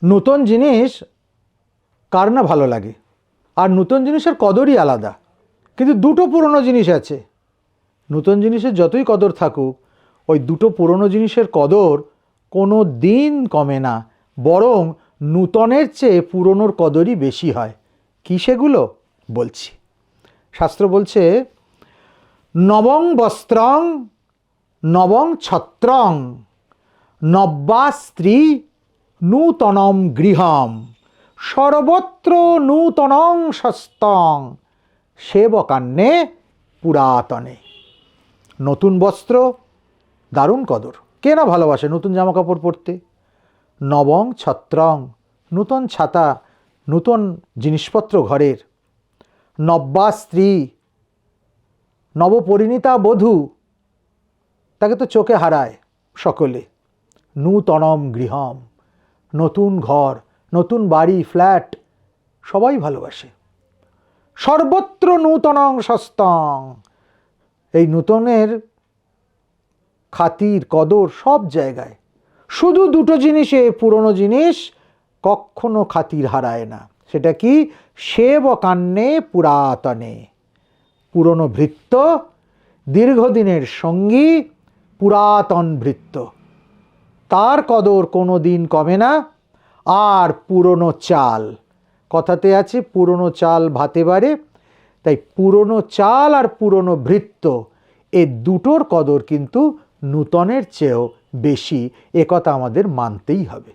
নতুন জিনিস কার না ভালো লাগে, আর নতুন জিনিসের কদরই আলাদা। কিন্তু দুটো পুরনো জিনিস আছে, নতুন জিনিসের যতই কদর থাকুক ওই দুটো পুরনো জিনিসের কদর কোনো দিন কমে না, বরং নূতনের চেয়ে পুরনোর কদরই বেশি হয়। কী সেগুলো বলছি। শাস্ত্র বলছে, নবং বস্ত্রং নবং ছত্রং নব্যা স্ত্রী নূতনম গৃহম সর্বত্র নূতনং সস্তং সেবকান্নে পুরাতনে। নতুন বস্ত্র দারুণ কদর, কে না ভালোবাসে নতুন জামা কাপড় পরতে। নবং ছত্রং নূতন ছাতা, নূতন জিনিসপত্র ঘরের। নব্যা স্ত্রী নবপরিণীতা বধূ, তাকে তো চোখে হারায় সকলে। নূতনম গৃহম নতুন ঘর, নতুন বাড়ি, ফ্ল্যাট সবাই ভালোবাসে। সর্বত্র নূতনং সস্তং, এই নূতনের খাতির কদর সব জায়গায়। শুধু দুটো জিনিসে পুরনো জিনিস কখনো খাতির হারায় না, সেটা কি? সেবকান্নে পুরাতনে। পুরনো ভৃত্য দীর্ঘদিনের সঙ্গী, পুরাতন ভৃত্য, তার কদর কোনো দিন কমে না। আর পুরনো চাল, কথাতে আছে পুরনো চাল ভাতে বাড়ে, তাই পুরনো চাল আর পুরনো ভৃত্য এ দুটোর কদর কিন্তু নূতনের চেয়েও বেশি, একথা আমাদের মানতেই হবে।